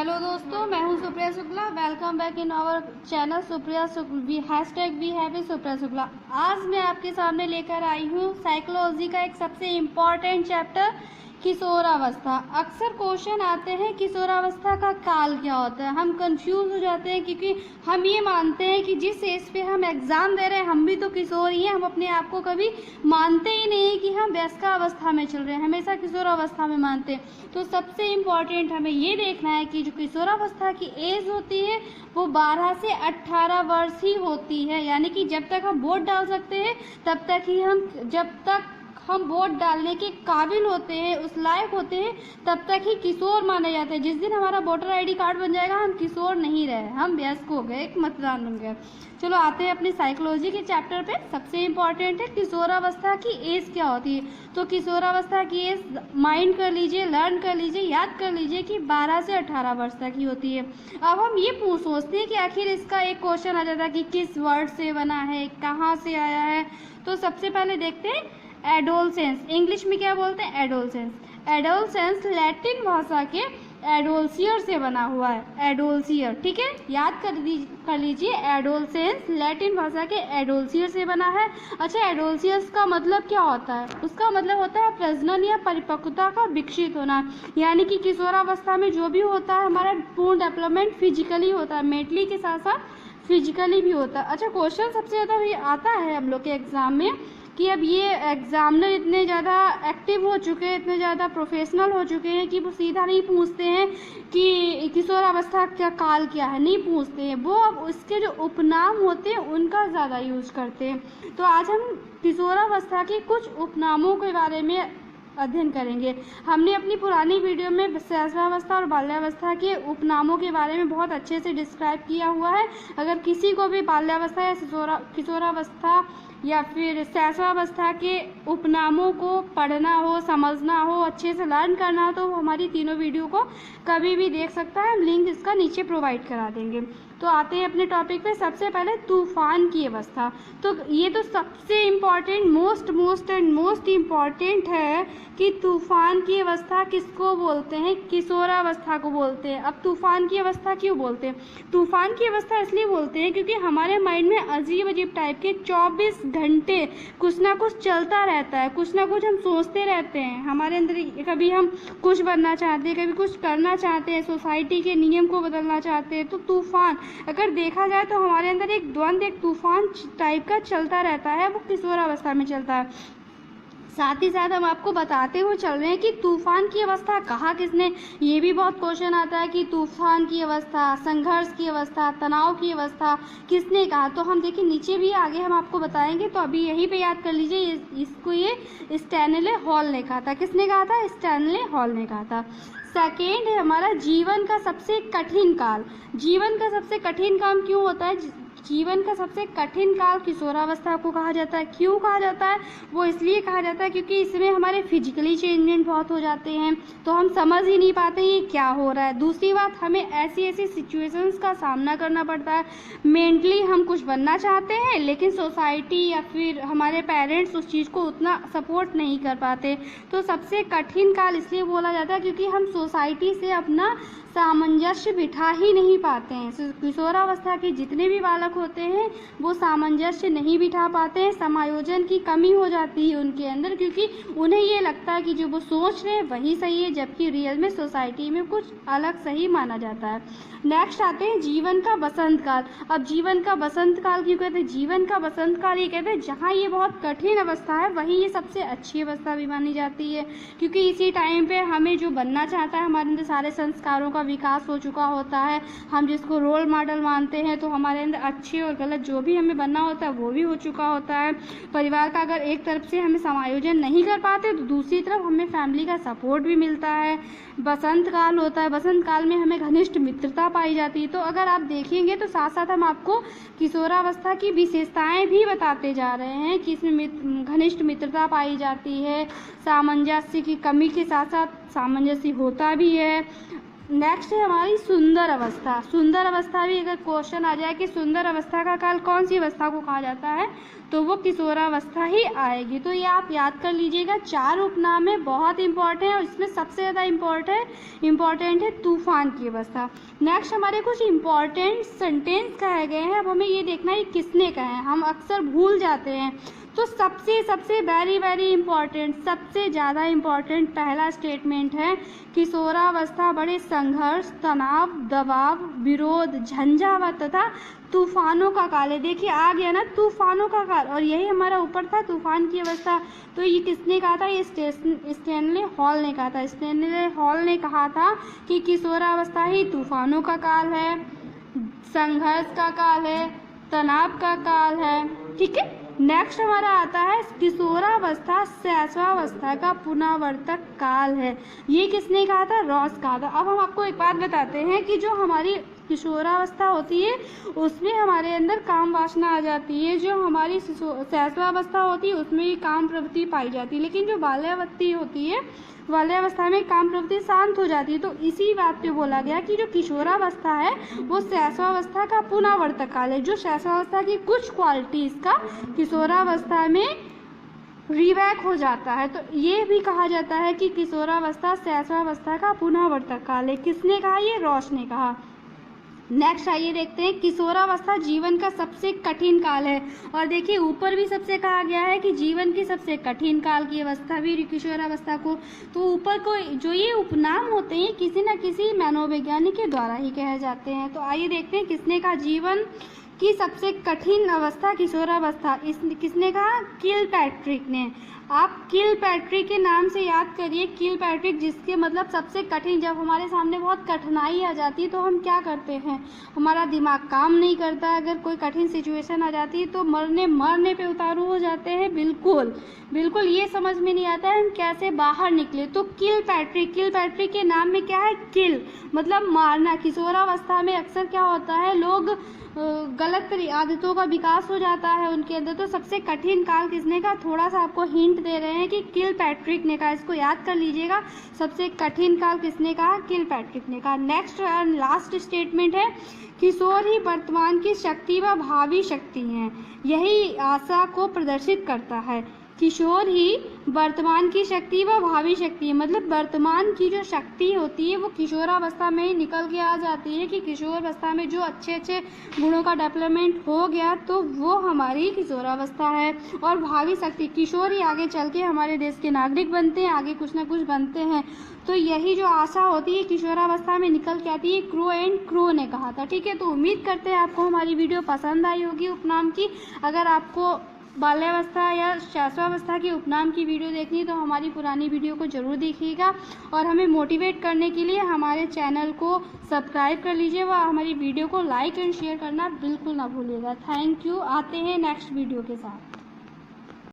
Hello दोस्तों, मैं हूं Supriya Shukla. Welcome back in our channel Supriya hashtag we happy Supriya Shukla. आज मैं आपके सामने लेकर आई हूं साइकोलॉजी का एक सबसे इम्पॉर्टेंट चैप्टर, किशोरावस्था। अक्सर क्वेश्चन आते हैं किशोरावस्था का काल क्या होता है। हम कंफ्यूज हो जाते हैं क्योंकि हम ये मानते हैं कि जिस एज पे हम एग्ज़ाम दे रहे हैं हम भी तो किशोर ही हैं। हम अपने आप को कभी मानते ही नहीं है कि हम वयस्कावस्था में चल रहे हैं, हमेशा किशोरावस्था में मानते हैं। तो सबसे इम्पॉर्टेंट हमें ये देखना है कि जो किशोरावस्था की एज होती है वो 12 से 18 वर्ष ही होती है। यानी कि जब तक हम वोट डाल सकते हैं तब तक ही जब तक हम वोट डालने के काबिल होते हैं, उस लायक होते हैं, तब तक ही किशोर माने जाते हैं। जिस दिन हमारा वोटर आईडी कार्ड बन जाएगा हम किशोर नहीं रहे, हम वयस्क हो गए, एक मतदान बन गया। चलो आते हैं अपनी साइकोलॉजी के चैप्टर पे। सबसे इम्पॉर्टेंट है किशोरावस्था की एज क्या होती है। तो किशोरावस्था की एज माइंड कर लीजिए, लर्न कर लीजिए, याद कर लीजिए कि 12 से 18 वर्ष तक की होती है। अब हम ये सोचते हैं कि आखिर इसका एक क्वेश्चन आ जाता है कि किस वर्ड से बना है, कहाँ से आया है। तो सबसे पहले देखते हैं एडोलसेंस। इंग्लिश में क्या बोलते हैं? एडोलसेंस। एडोलसेंस लैटिन भाषा के एडोल्सियर से बना हुआ है। एडोल्सियर, ठीक है, याद कर लीजिए। एडोलसेंस लैटिन भाषा के एडोल्सियर से बना है। अच्छा, एडोल्सियस का मतलब क्या होता है? उसका मतलब होता है प्रजनन या परिपक्वता का विकसित होना। यानी कि किशोरावस्था में जो भी होता है हमारा पूर्ण डेवलपमेंट फिजिकली होता है, मेंटली के साथ साथ फिजिकली भी होता है। अच्छा, क्वेश्चन सबसे ज़्यादा ये आता है हम लोग के एग्जाम में कि अब ये एग्जामिनर इतने ज़्यादा एक्टिव हो चुके हैं, इतने ज़्यादा प्रोफेशनल हो चुके हैं कि वो सीधा नहीं पूछते हैं कि किशोरावस्था का काल क्या है, नहीं पूछते हैं। वो अब उसके जो उपनाम होते हैं उनका ज़्यादा यूज़ करते हैं। तो आज हम किशोरावस्था के कुछ उपनामों के बारे में अध्ययन करेंगे। हमने अपनी पुरानी वीडियो में शैशवावस्था और बाल्यावस्था के उपनामों के बारे में बहुत अच्छे से डिस्क्राइब किया हुआ है। अगर किसी को भी बाल्यावस्था या किशोरावस्था या फिर शैशवावस्था के उपनामों को पढ़ना हो, समझना हो, अच्छे से लर्न करना हो तो हमारी तीनों वीडियो को कभी भी देख सकता है। हम लिंक इसका नीचे प्रोवाइड करा देंगे। तो आते हैं अपने टॉपिक पे। सबसे पहले तूफान की अवस्था। तो ये तो सबसे इम्पॉर्टेंट, मोस्ट इम्पॉर्टेंट है कि तूफान की अवस्था किसको बोलते हैं? किशोरावस्था को बोलते हैं। अब तूफान की अवस्था क्यों बोलते हैं? तूफान की अवस्था इसलिए बोलते हैं क्योंकि हमारे माइंड में अजीब अजीब टाइप के 24 घंटे कुछ ना कुछ चलता रहता है, कुछ ना कुछ हम सोचते रहते हैं। हमारे अंदर कभी हम कुछ बनना चाहते हैं, कभी कुछ करना चाहते हैं, सोसाइटी के नियम को बदलना चाहते हैं। तो तूफान अगर देखा जाए तो हमारे अंदर एक द्वंद्व, एक तूफान टाइप का चलता रहता है, वो किशोरावस्था में चलता है। साथ ही साथ हम आपको बताते हुए चल रहे हैं कि तूफान की अवस्था कहा किसने। ये भी बहुत क्वेश्चन आता है कि तूफान की अवस्था, संघर्ष की अवस्था, तनाव की अवस्था किसने कहा। तो हम देखिए नीचे भी आगे हम आपको बताएंगे, तो अभी यहीं पे याद कर लीजिए। इसको ये स्टैनले हॉल ने कहा था। किसने कहा था? स्टैनले हॉल ने कहा था। सेकेंड है हमारा जीवन का सबसे कठिन काल। जीवन का सबसे कठिन काम क्यों होता है? जीवन का सबसे कठिन काल किशोरावस्था को कहा जाता है। क्यों कहा जाता है? वो इसलिए कहा जाता है क्योंकि इसमें हमारे फिजिकली चेंजमेंट बहुत हो जाते हैं, तो हम समझ ही नहीं पाते ये क्या हो रहा है। दूसरी बात, हमें ऐसी ऐसी सिचुएशंस का सामना करना पड़ता है। मेंटली हम कुछ बनना चाहते हैं लेकिन सोसाइटी या फिर हमारे पेरेंट्स उस चीज़ को उतना सपोर्ट नहीं कर पाते। तो सबसे कठिन काल इसलिए बोला जाता है क्योंकि हम सोसाइटी से अपना सामंजस्य बिठा ही नहीं पाते हैं। किशोरावस्था के जितने भी बालक होते हैं वो सामंजस्य नहीं बिठा पाते हैं, समायोजन की कमी हो जाती है उनके अंदर, क्योंकि उन्हें ये लगता है कि जो वो सोच रहे हैं वही सही है, जबकि रियल में सोसाइटी में कुछ अलग सही माना जाता है। नेक्स्ट आते हैं जीवन का बसंत काल। अब जीवन का बसंत काल क्यों कहते हैं? जीवन का बसंत काल ये कहते हैं जहाँ ये बहुत कठिन अवस्था है वहीं ये सबसे अच्छी अवस्था भी मानी जाती है, क्योंकि इसी टाइम पे हमें जो बनना चाहता है, हमारे अंदर सारे संस्कारों का विकास हो चुका होता है। हम जिसको रोल मॉडल मानते हैं, तो हमारे अंदर अच्छे और गलत जो भी हमें बनना होता है वो भी हो चुका होता है। परिवार का अगर एक तरफ से हमें समायोजन नहीं कर पाते तो दूसरी तरफ हमें फैमिली का सपोर्ट भी मिलता है। बसंत काल होता है, बसंत काल में हमें घनिष्ठ मित्रता पाई जाती है। तो अगर आप देखेंगे तो साथ साथ हम आपको किशोरावस्था की विशेषताएं भी बताते जा रहे हैं कि इसमें घनिष्ठ मित्रता पाई जाती है, सामंजस्य की कमी के साथ साथ सामंजस्य होता भी है, नेक्स्ट है हमारी सुंदर अवस्था। सुंदर अवस्था भी अगर क्वेश्चन आ जाए कि सुंदर अवस्था का काल कौन सी अवस्था को कहा जाता है, तो वो किशोरावस्था ही आएगी। तो ये आप याद कर लीजिएगा। 4 उपनाम है, बहुत इंपॉर्टेंट है और इसमें सबसे ज़्यादा इम्पॉर्टेंट है तूफान की अवस्था। नेक्स्ट हमारे कुछ इंपॉर्टेंट सेंटेंस कहे गए हैं। अब हमें ये देखना है किसने कहे हैं, हम अक्सर भूल जाते हैं। तो सबसे वेरी इम्पॉर्टेंट, सबसे ज़्यादा इम्पॉर्टेंट पहला स्टेटमेंट है किशोरावस्था बड़े संघर्ष, तनाव, दबाव, विरोध, झंझावात तथा तूफानों का काल है। देखिए आ गया ना तूफानों का काल, और यही हमारा ऊपर था तूफान की अवस्था। तो ये किसने कहा था, ये स्टैनले हॉल ने कहा था। स्टैनले हॉल ने कहा था कि किशोरावस्था ही तूफानों का काल है, संघर्ष का काल है, तनाव का काल है। ठीक है। नेक्स्ट हमारा आता है किशोरावस्था शैशवावस्था का पुनरावर्तक काल है। ये किसने कहा था, रॉस कहा था। अब हम आपको एक बात बताते हैं कि जो हमारी किशोरावस्था होती है उसमें हमारे अंदर काम वासना आ जाती है, जो हमारी शैशवावस्था होती है उसमें भी काम प्रवृत्ति पाई जाती है, लेकिन जो बाल्यावस्था होती है बाल्यावस्था में काम प्रवृत्ति शांत हो जाती है। तो इसी बात पे बोला गया कि जो किशोरावस्था है वो शैशवावस्था का पुनरावर्तक काल है। जो शैशवावस्था की कुछ क्वालिटीज का किशोरावस्था में रिवैक हो जाता है, तो ये भी कहा जाता है कि किशोरावस्था शैशवावस्था का पुनरावर्तक काल है। किसने कहा, ये रॉस ने कहा। नेक्स्ट आइए देखते हैं किशोरावस्था जीवन का सबसे कठिन काल है। और देखिए ऊपर भी सबसे कहा गया है कि जीवन की सबसे कठिन काल की अवस्था भी किशोरावस्था को। तो ऊपर को जो ये उपनाम होते हैं किसी न किसी मनोवैज्ञानिक के द्वारा ही कहे जाते हैं। तो आइए देखते हैं किसने कहा जीवन की सबसे कठिन अवस्था किशोरावस्था। किसने कहा, किलपैट्रिक ने। आप किलपैट्रिक के नाम से याद करिए, किलपैट्रिक जिसके मतलब सबसे कठिन। जब हमारे सामने बहुत कठिनाई आ जाती है तो हम क्या करते हैं, हमारा दिमाग काम नहीं करता। अगर कोई कठिन सिचुएशन आ जाती है तो मरने पे उतारू हो जाते हैं। बिल्कुल ये समझ में नहीं आता है हम कैसे बाहर निकले। तो किलपैट्रिक के नाम में क्या है, किल मतलब मारना। किशोरावस्था में अक्सर क्या होता है, लोग गलत आदतों का विकास हो जाता है उनके अंदर। तो सबसे कठिन काल किसने का, थोड़ा सा आपको हिंट दे रहे हैं कि किलपैट्रिक ने कहा, इसको याद कर लीजिएगा। सबसे कठिन काल किसने कहा, किलपैट्रिक ने कहा। नेक्स्ट और लास्ट स्टेटमेंट है किशोर ही वर्तमान की शक्ति व भावी शक्ति है, यही आशा को प्रदर्शित करता है। किशोर ही वर्तमान की शक्ति व भावी शक्ति है, मतलब वर्तमान की जो शक्ति होती है वो किशोरावस्था में ही निकल के आ जाती है कि किशोरावस्था में जो अच्छे गुणों का डेवलपमेंट हो गया तो वो हमारी किशोरावस्था है। और भावी शक्ति, किशोर ही आगे चल के हमारे देश के नागरिक बनते हैं, आगे कुछ ना कुछ बनते हैं। तो यही जो आशा होती है किशोरावस्था में निकल के आती है, क्रो ने कहा था। ठीक है। तो उम्मीद करते हैं आपको हमारी वीडियो पसंद आई होगी उपनाम की। अगर आपको बाल्यावस्था या शैशवावस्था की उपनाम की वीडियो देखनी है तो हमारी पुरानी वीडियो को ज़रूर देखिएगा। और हमें मोटिवेट करने के लिए हमारे चैनल को सब्सक्राइब कर लीजिए व हमारी वीडियो को लाइक एंड शेयर करना बिल्कुल ना भूलिएगा। Thank you. आते हैं नेक्स्ट वीडियो के साथ।